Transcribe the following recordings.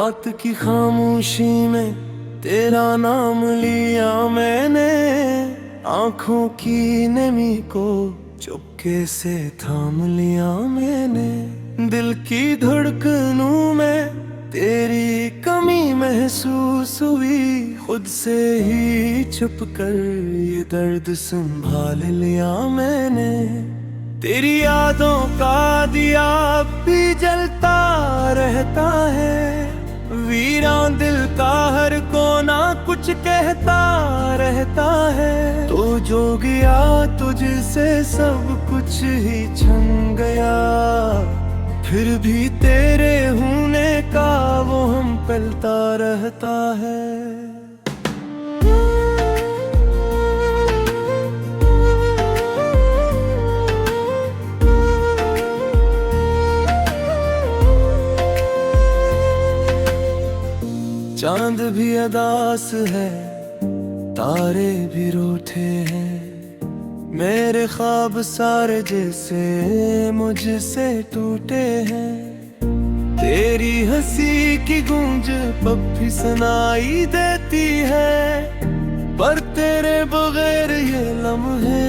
रात की खामोशी में तेरा नाम लिया मैंने, आंखों की नमी को चुपके से थाम लिया मैंने। दिल की धड़कनों में तेरी कमी महसूस हुई, खुद से ही छुप कर ये दर्द संभाल लिया मैंने। तेरी यादों का दिया अब भी जलता रहता है, वीरान दिल का हर कोना कुछ कहता रहता है। तो जो गया तुझसे सब कुछ ही छन गया, फिर भी तेरे होने का वो हम पलता रहता है। चांद भी अदास है, तारे भी रूठे हैं, मेरे ख्वाब सारे जैसे मुझसे टूटे हैं। तेरी हंसी की गूंज अब भी सुनाई देती है, पर तेरे बगैर ये लम्हे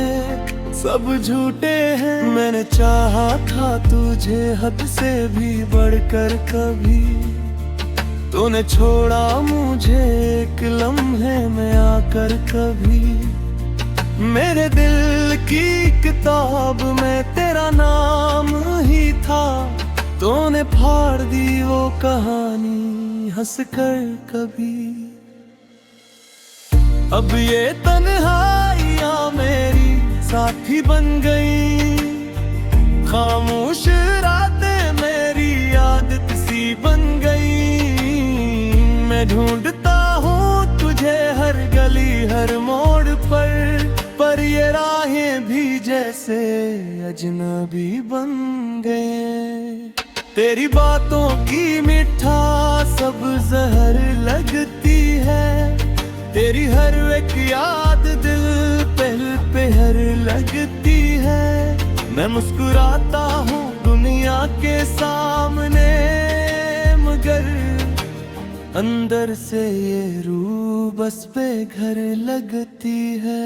सब झूठे हैं। मैंने चाहा था तुझे हद से भी बढ़कर कभी, तूने छोड़ा मुझे एक लम्हे में आकर कभी। मेरे दिल की किताब में तेरा नाम ही था, तूने फाड़ दी वो कहानी हंसकर कभी। अब ये तन्हाइयां मेरी साथी बन गई, खामोश रातें मेरी आदत सी बन गई। मैं ढूंढता हूँ तुझे हर गली हर मोड़ पर ये राहें भी जैसे अजनबी बन गए। तेरी बातों की मिठास सब जहर लगती है, तेरी हर एक याद दिल पे हर लगती है। मैं मुस्कुराता हूँ दुनिया के सामने, मगर अंदर से ये रूह बस पे घर लगती है।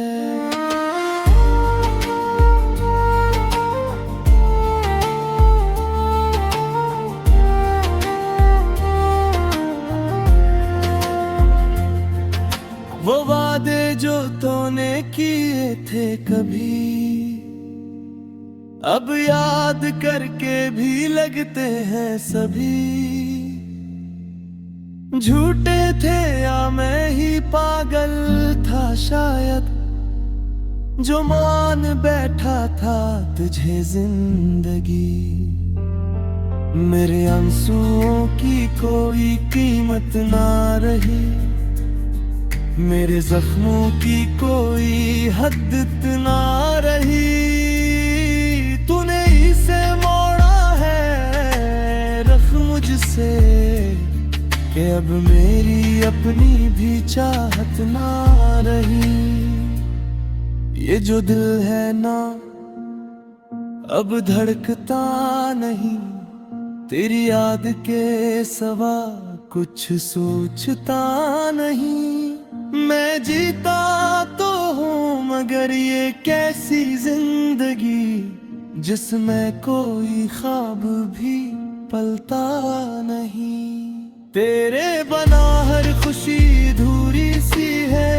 वो वादे जो तूने किए थे कभी, अब याद करके भी लगते हैं सभी। झूठे थे या मैं ही पागल था शायद, जो मान बैठा था तुझे जिंदगी। मेरे आंसुओं की कोई कीमत ना रही, मेरे जख्मों की कोई हद ना रही। तूने इसे मोड़ा है रख मुझसे, कि अब मेरी अपनी भी चाहत ना रही। ये जो दिल है ना अब धड़कता नहीं, तेरी याद के सिवा कुछ सोचता नहीं। मैं जीता तो हूँ मगर ये कैसी जिंदगी, जिसमें कोई ख्वाब भी पलता नहीं। तेरे बना हर खुशी अधूरी सी है,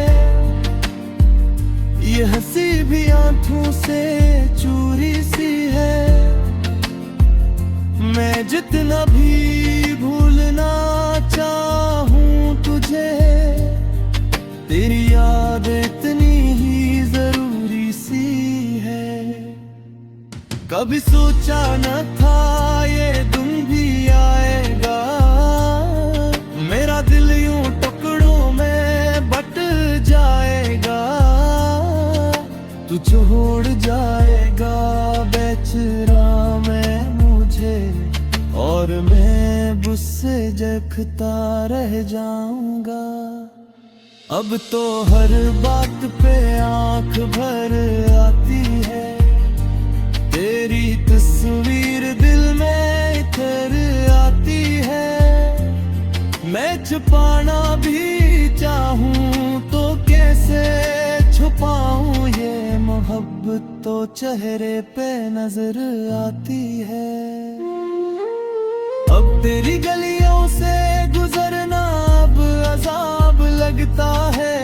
ये हंसी भी आंखों से चूरी सी है। मैं जितना भी भूलना चाहूँ तुझे, तेरी याद इतनी ही जरूरी सी है। कभी सोचा न था ये दिन भी आएगा, मेरा दिल यूं टुकड़ों में बट जाएगा। तू छोड़ जाएगा बेचारा मैं मुझे, और मैं गुस्से जखता रह जाऊंगा। अब तो हर बात पे आंख भर आती है, तेरी तस्वीर दिल में इतर आती है। पाना भी चाहूं तो कैसे छुपाऊं ये मोहब्बत तो चेहरे पे नजर आती है। अब तेरी गलियों से गुजरना अब अजाब लगता है।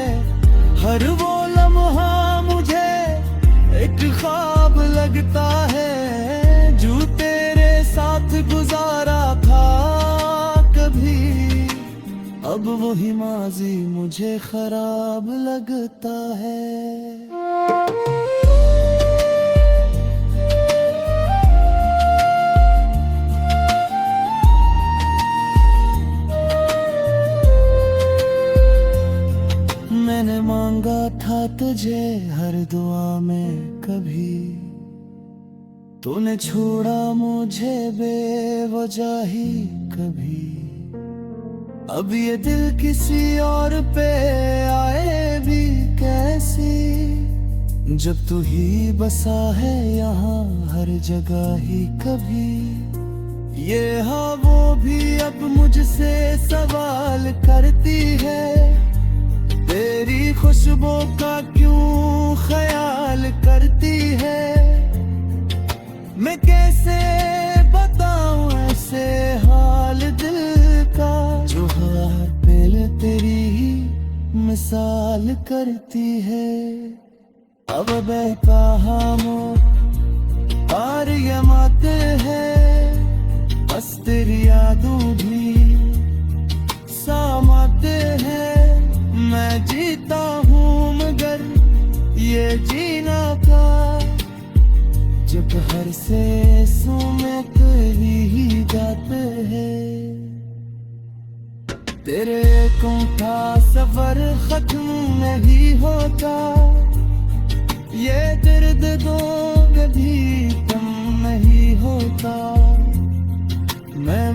हर वो लम्हा मुझे एक ख्वाब लगता है, जो तेरे साथ गुजारा था कभी। अब वही माजी मुझे खराब लगता है। मैंने मांगा था तुझे हर दुआ में कभी, तूने छोड़ा मुझे बेवजह ही कभी। अब ये दिल किसी और पे आए भी कैसी, जब तू ही बसा है यहाँ हर जगह ही कभी। ये हाँ वो भी अब मुझसे सवाल करती है, तेरी खुशबू का क्यों ख्याल करती है। मैं कैसे बताऊं ऐसे हाल दिल का, जो हर पल तेरी ही मिसाल करती है। अब बेकहामो पार यमाते हैं, बस तेरी यादों भी सामाते हैं। मैं जीता हूँ मगर ये जीना था, जब हर से में तेरी ही जाते हैं। तेरे को था सफर खत्म नहीं होता, ये दर्द दो कभी कम नहीं होता। मैं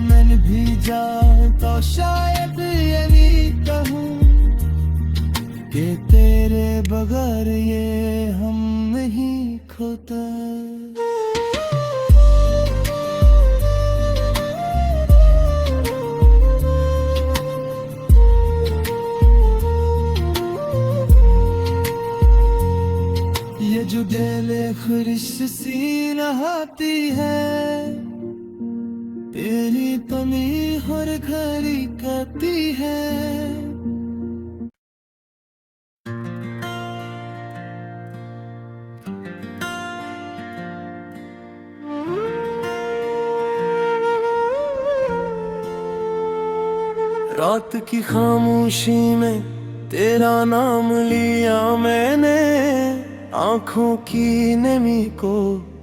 भी जाऊं तो शायद यही कहूँ कि तेरे बगैर ये हम नहीं खोता। ये जो दिल ख्वाहिश सी नहाती है, तेरी कमी हर घड़ी कहती है। रात की खामोशी में तेरा नाम लिया मैंने, आंखों की नमी को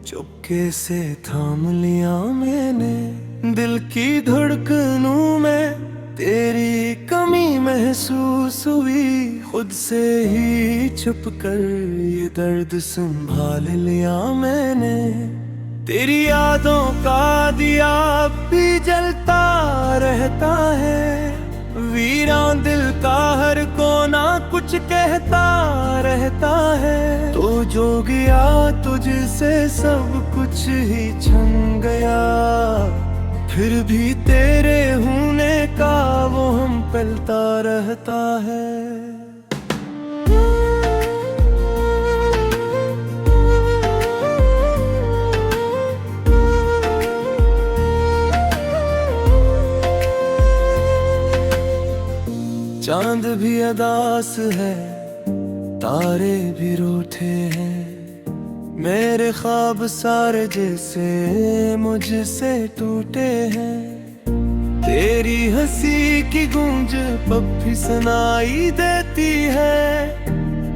चुपके से थाम लिया मैंने। दिल की धड़कनों में तेरी कमी महसूस हुई, खुद से ही छुप कर ये दर्द संभाल लिया मैंने। तेरी यादों का दिया अब भी जलता रहता है, वीरान दिल का हर कोना कुछ कहता रहता है। तो जो गया तुझसे सब कुछ ही छन गया, फिर भी तेरे होने का वो हम पलता रहता है। चांद भी अदास है, तारे भी रूठे हैं, मेरे ख्वाब सारे जैसे मुझसे टूटे हैं। तेरी हंसी की गूंज अब भी सुनाई देती है,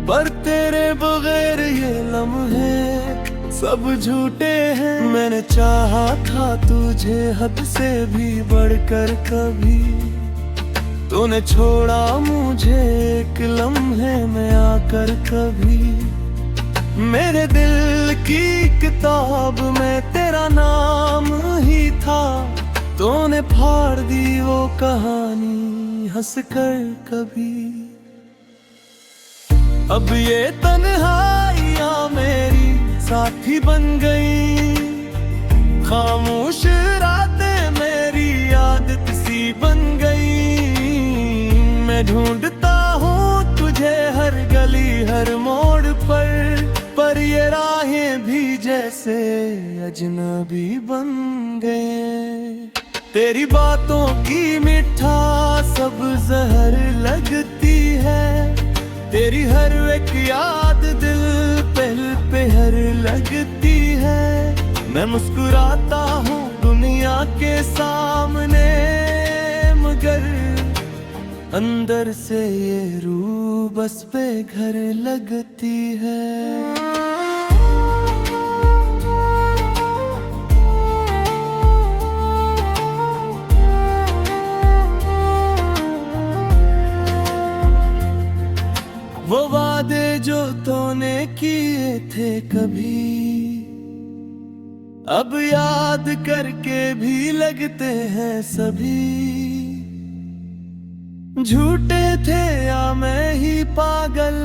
पर तेरे बगैर ये लम्हे सब झूठे हैं। मैंने चाहा था तुझे हद से भी बढ़कर कभी, तूने छोड़ा मुझे एक लम्हे में आकर कभी। मेरे दिल की किताब में तेरा नाम ही था, तूने फाड़ दी वो कहानी हंसकर कभी। अब ये तन्हाइयाँ मेरी साथी बन गई, खामोश रातें मेरी आदत सी बन गई। मैं ढूंढता हूँ तुझे हर गली हर मोड़ पर ये राहें भी जैसे अजनबी बन गए। तेरी बातों की मिठास सब जहर लगती है, तेरी हर एक याद दिल पे हर लगती है। मैं मुस्कुराता हूँ दुनिया के सामने, मगर अंदर से ये रूह बस पे घर लगती है। वो वादे जो तूने किए थे कभी, अब याद करके भी लगते हैं सभी। झूठे थे या मैं ही पागल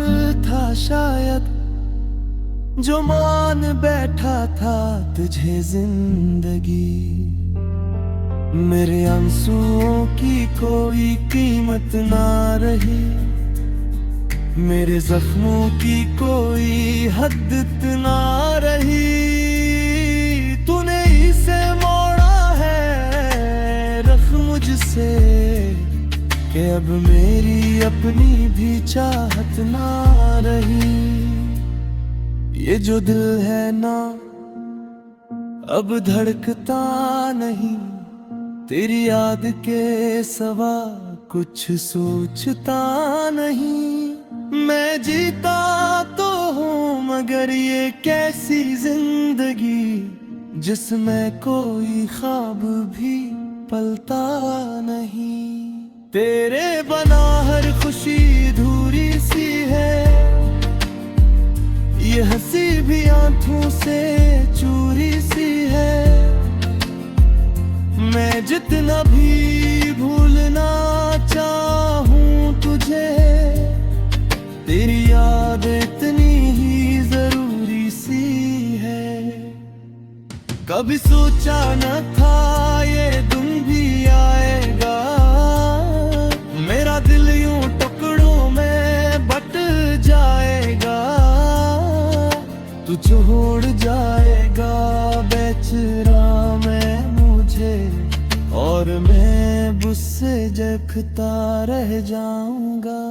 था शायद, जो मान बैठा था तुझे जिंदगी। मेरे आंसुओं की कोई कीमत ना रही, मेरे जख्मों की कोई हद ना रही। तूने इसे मोड़ा है रख मुझसे, कि अब मेरी अपनी भी चाहत ना रही। ये जो दिल है ना अब धड़कता नहीं, तेरी याद के सिवा कुछ सोचता नहीं। मैं जीता तो हूँ मगर ये कैसी जिंदगी, जिसमें कोई ख्वाब भी पलता नहीं। तेरे बना हर खुशी अधूरी सी है, ये हंसी भी आंखों से चूरी सी है। मैं जितना भी भूलना चाहूँ तुझे, तेरी याद इतनी ही जरूरी सी है। कभी सोचा न था ये दिन भी आएगा, मेरा दिल यूं टुकड़ों में बट जाएगा। तू छोड़ जाएगा बेचारा मैं मुझे, और मैं गुस्से जखता रह जाऊंगा।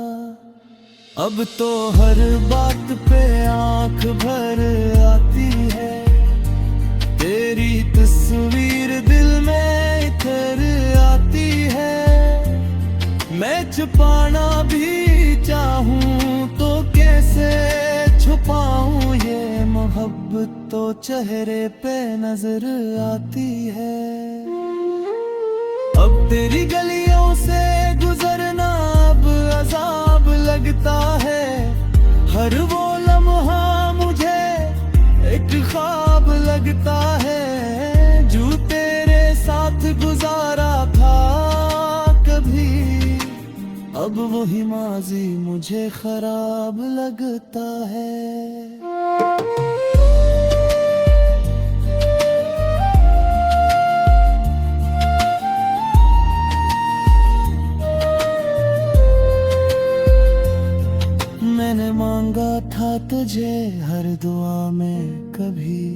अब तो हर बात पे आंख भर आती है, तेरी तस्वीर दिल में इतर आती है। मैं छुपाना भी चाहूँ तो कैसे छुपाऊँ, ये मोहब्बत तो चेहरे पे नजर आती है। अब तेरी गलियों से गुजरना अब अजाब लगता है, हर वो लम्हा मुझे एक ख्वाब लगता है। जो तेरे साथ गुजारा था कभी, अब वही माजी मुझे खराब लगता है। मैंने मांगा था तुझे हर दुआ में कभी,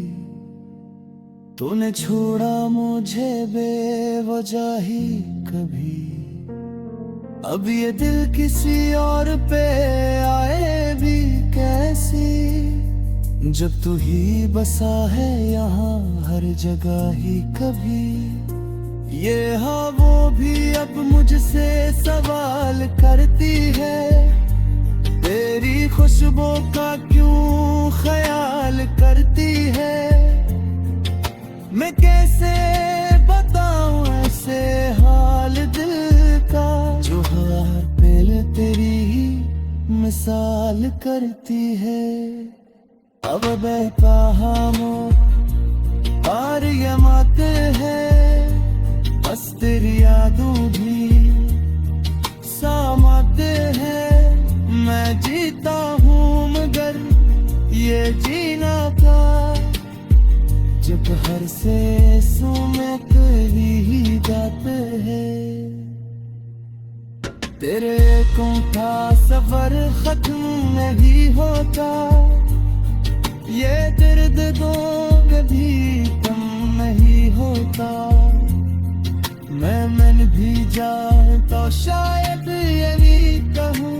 तूने छोड़ा मुझे बेवजह ही कभी। अब ये दिल किसी और पे आए भी कैसी, जब तू ही बसा है यहाँ हर जगह ही कभी। ये हाँ वो भी अब मुझसे सवाल करती है, तेरी खुशबू का क्यों ख्याल करती है। मैं कैसे बताऊं ऐसे हाल दिल का, जो हर पल तेरी ही मिसाल करती है। अब बेताहामो पार यमाते हैं, बस तेरी यादों भी सामाते हैं। मैं जीता हूँ मगर ये जीना था, जब हर से में तेरी ही जाते हैं। तेरे तुम था सफर खत्म नहीं होता, ये दर्द दो कभी कम नहीं होता। मैं भी जाऊं तो शायद यही कहूँ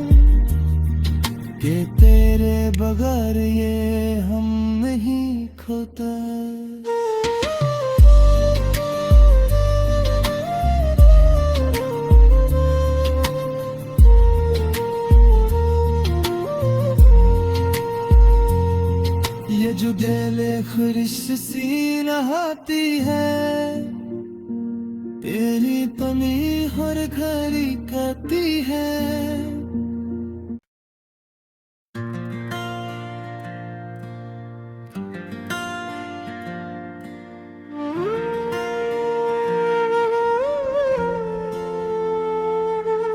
कि तेरे बगैर ये हम नहीं खोता। ये जो दिले ख्वाहिश सी नहाती है, तेरी कमी हर घड़ी करती है।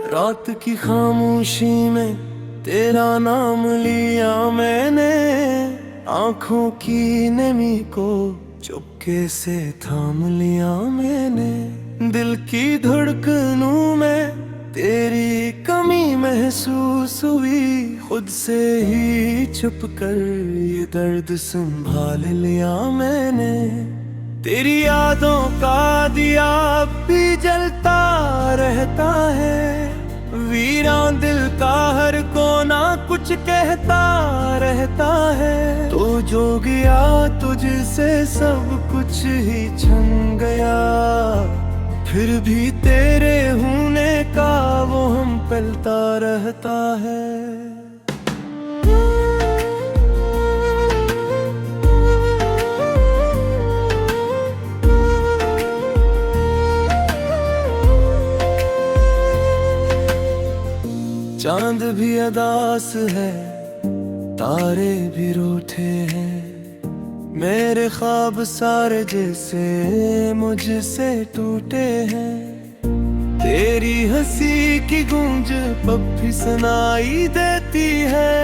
रात की खामोशी में तेरा नाम लिया मैंने, आंखों की नमी को चुपके से थाम लिया मैंने। दिल की धड़कनों में तेरी कमी महसूस हुई, खुद से ही छुप कर ये दर्द संभाल लिया मैंने। तेरी यादों का दिया अब भी जलता रहता है, वीरान दिल का हर कोना कुछ कहता रहता है। तो जो गया तुझसे सब कुछ ही छन गया, फिर भी तेरे होने का वो हम पलता रहता है। चांद भी अदास है, तारे भी रूठे हैं, मेरे ख्वाब सारे जैसे मुझसे टूटे हैं। तेरी हंसी की गूंज अब भी सुनाई देती है,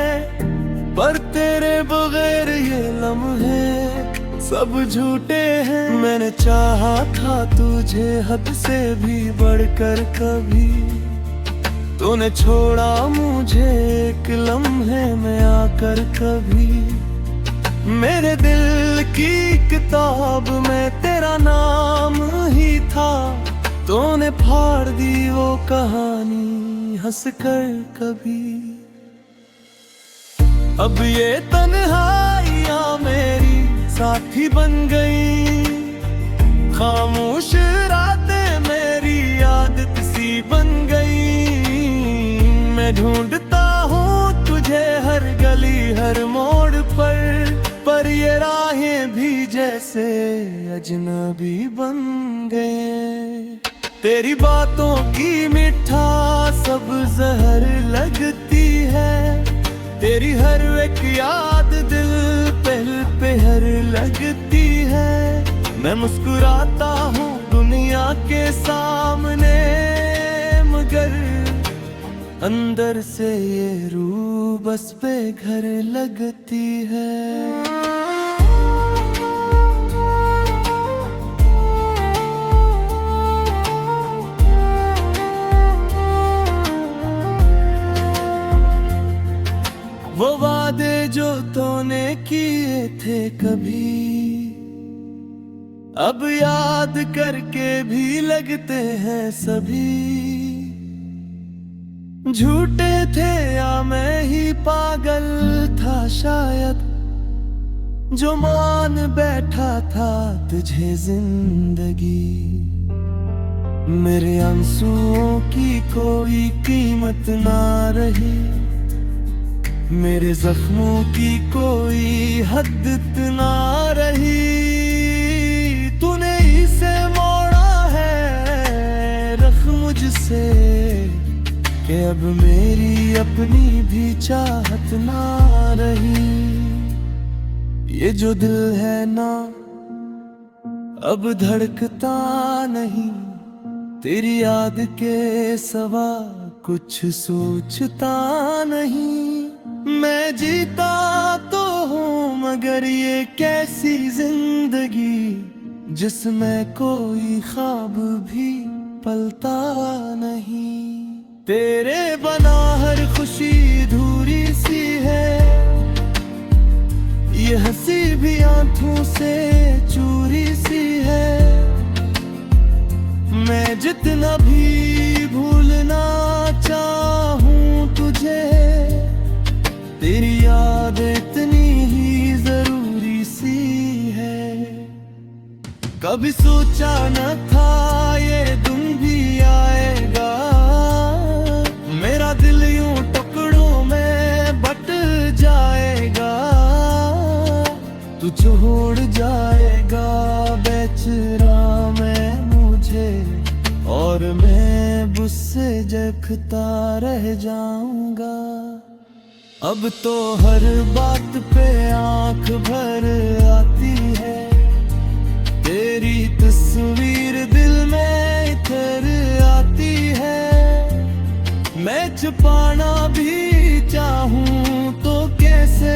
पर तेरे बगैर ये लम्हे सब झूठे हैं। मैंने चाहा था तुझे हद से भी बढ़कर कभी, तूने छोड़ा मुझे एक लम्हे में आकर कभी। मेरे दिल की किताब में तेरा नाम ही था, तूने फाड़ दी वो कहानी हंसकर कभी। अब ये तन्हाइयां मेरी साथी बन गई, खामोश रातें मेरी आदत सी बन गई। मैं ढूंढता हूँ तुझे हर गली हर मोड़ पर ये राहें भी जैसे अजनबी बन गए। तेरी बातों की मिठास सब जहर लगती है, तेरी हर एक याद दिल पे हर लगती है। मैं मुस्कुराता हूँ दुनिया के सामने, मगर अंदर से ये रूह बस पे घर लगती है। वो वादे जो तूने किए थे कभी, अब याद करके भी लगते हैं सभी। झूठे थे या मैं ही पागल था शायद, जो मान बैठा था तुझे जिंदगी। मेरे आंसुओं की कोई कीमत ना रही, मेरे जख्मों की कोई हद ना रही। तूने इसे मोड़ा है रख मुझसे, कि अब मेरी अपनी भी चाहत ना रही। ये जो दिल है ना अब धड़कता नहीं, तेरी याद के सिवा कुछ सोचता नहीं। मैं जीता तो हूँ मगर ये कैसी जिंदगी, जिसमें कोई ख्वाब भी पलता नहीं। तेरे बना हर खुशी अधूरी सी है, ये हंसी भी आंखों से चूरी सी है। मैं जितना भी भूलना चाहूं तुझे, तेरी याद इतनी ही जरूरी सी है। कभी सोचा न था ये दिन भी आएगा, मेरा दिल यूं टुकड़ों में बट जाएगा। तू छोड़ जाएगा बेचारा मैं मुझे, और मैं गुस्से जखता रह जाऊंगा। अब तो हर बात पे आंख भर आती है, तेरी तस्वीर दिल में इतर आती है। मैं छुपाना भी चाहूं तो कैसे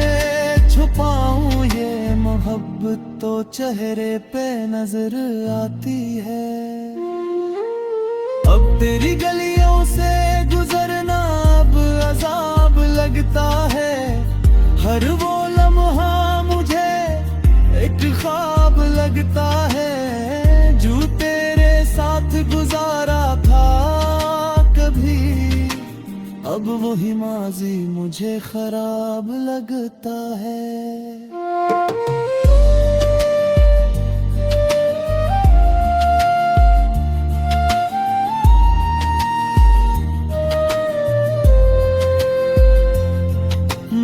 छुपाऊं, ये मोहब्बत तो चेहरे पे नजर आती है। अब तेरी गलियों से गुजरना अब अजाब लगता है, हर वो लम्हा मुझे एक ख्वाब लगता है। जो तेरे साथ गुजारा था कभी, अब वही माजी मुझे खराब लगता है।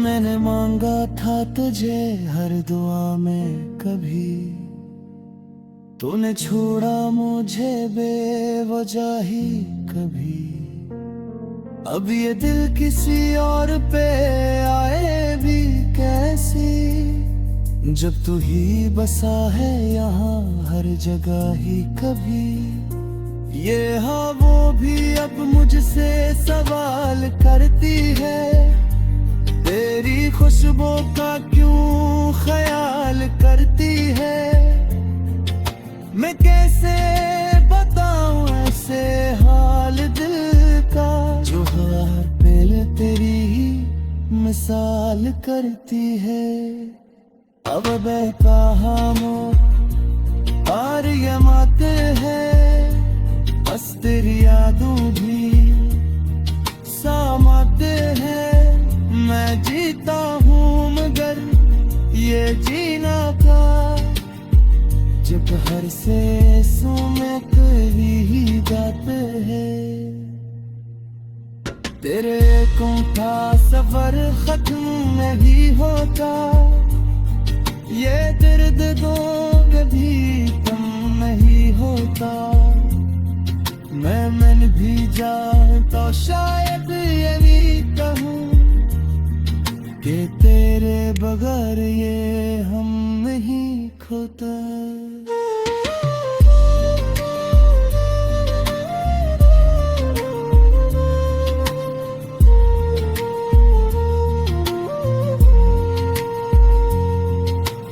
मैंने मांगा था तुझे हर दुआ में कभी, तूने छोड़ा मुझे बेवजह ही कभी। अब ये दिल किसी और पे आए भी कैसी, जब तू ही बसा है यहाँ हर जगह ही कभी। ये हाँ वो भी अब मुझसे सवाल करती है, तेरी खुशबू का क्यों ख्याल करती है। मैं कैसे बताऊं ऐसे हाल दिल का, जो हर पल तेरी ही मिसाल करती है। अब बेकहामो और ये माते हैं, बस तेरी यादों भी सामाते हैं। मैं जीता हूँ मगर ये जीना था, जब हर से में कभी ही जाते हैं। तेरे को था सफर खत्म नहीं होता, ये दर्द दो कभी कम नहीं होता। मैं भी जानता शायद ये भी कहूँ कि तेरे बगैर ये हम नहीं खोता।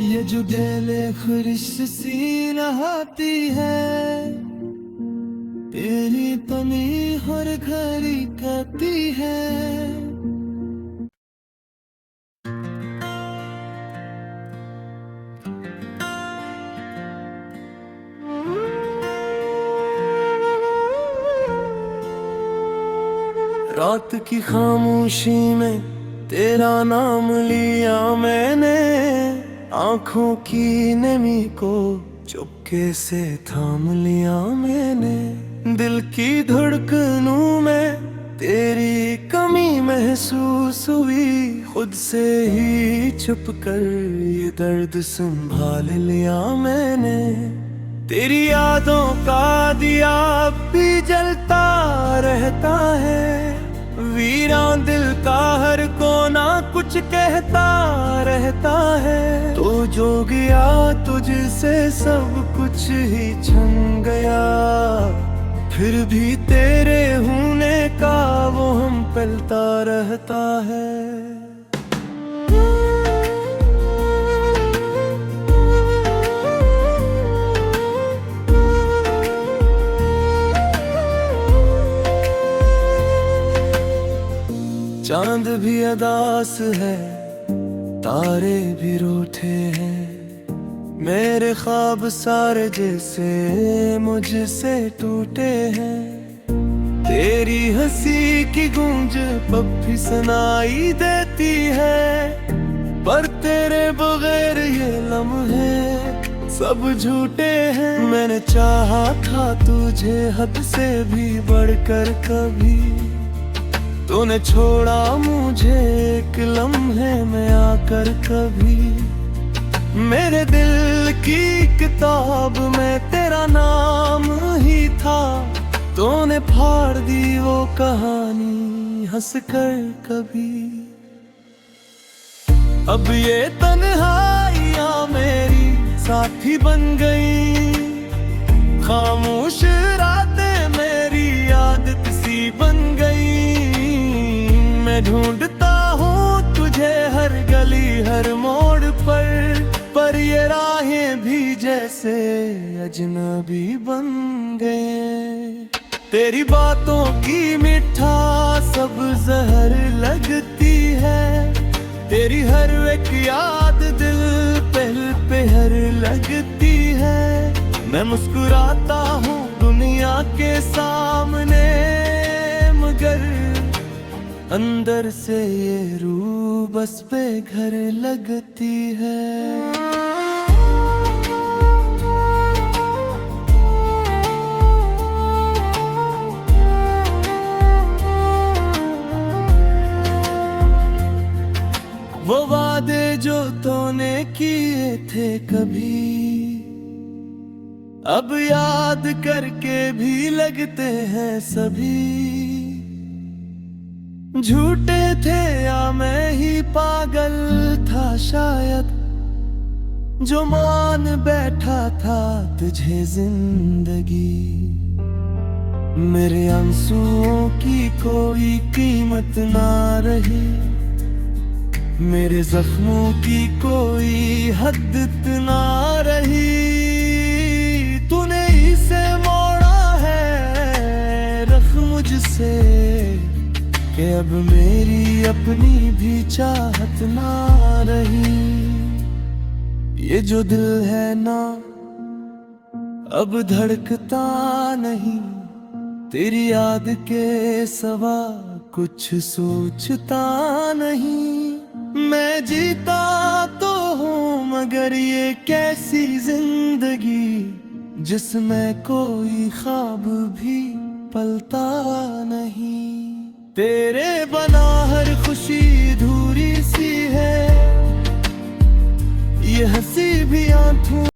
ये जो दिल खुरिश सी नहाती है, तेरी तमी हर घड़ी कहती है। रात की खामोशी में तेरा नाम लिया मैंने, आंखों की नमी को चुपके से थाम लिया मैंने। दिल की धड़कनों में तेरी कमी महसूस हुई, खुद से ही छुप कर ये दर्द संभाल लिया मैंने। तेरी यादों का दिया अब भी जलता रहता है, वीरान दिल का हर कोना कुछ कहता रहता है। तो जो गया तुझसे सब कुछ ही छन गया, फिर भी तेरे होने का वो हम पलता रहता है। चांद भी अदास है, तारे भी रूठे हैं, मेरे ख्वाब सारे जैसे मुझसे टूटे हैं। तेरी हंसी की गूंज पब भी सुनाई देती है, पर तेरे बगैर ये लम्हे सब झूठे हैं। मैंने चाहा था तुझे हद से भी बढ़कर कभी, तूने छोड़ा मुझे एक लम्हे में आकर कभी। मेरे दिल की किताब में तेरा नाम ही था, तूने फाड़ दी वो कहानी हंसकर कभी। अब ये तन्हाइयां मेरी साथी बन गई, खामोश रातें मेरी आदत सी बन गई। मैं ढूंढता हूँ तुझे हर गली हर मोड़ पर ये राहें भी जैसे अजनबी बन गए। तेरी बातों की मिठास सब जहर लगती है, तेरी हर एक याद दिल पे हर लगती है। मैं मुस्कुराता हूँ दुनिया के सामने, मगर अंदर से ये रूह बस पे घर लगती है। वो वादे जो तूने किए थे कभी, अब याद करके भी लगते हैं सभी। झूठे थे या मैं ही पागल था शायद, जो मान बैठा था तुझे जिंदगी। मेरे आंसुओं की कोई कीमत ना रही, मेरे जख्मों की कोई हद ना रही। तूने इसे मोड़ा है रख मुझसे, कि अब मेरी अपनी भी चाहत ना रही। ये जो दिल है ना अब धड़कता नहीं, तेरी याद के सिवा कुछ सोचता नहीं। मैं जीता तो हूँ मगर ये कैसी जिंदगी, जिसमें कोई ख्वाब भी पलता नहीं। तेरे बना हर खुशी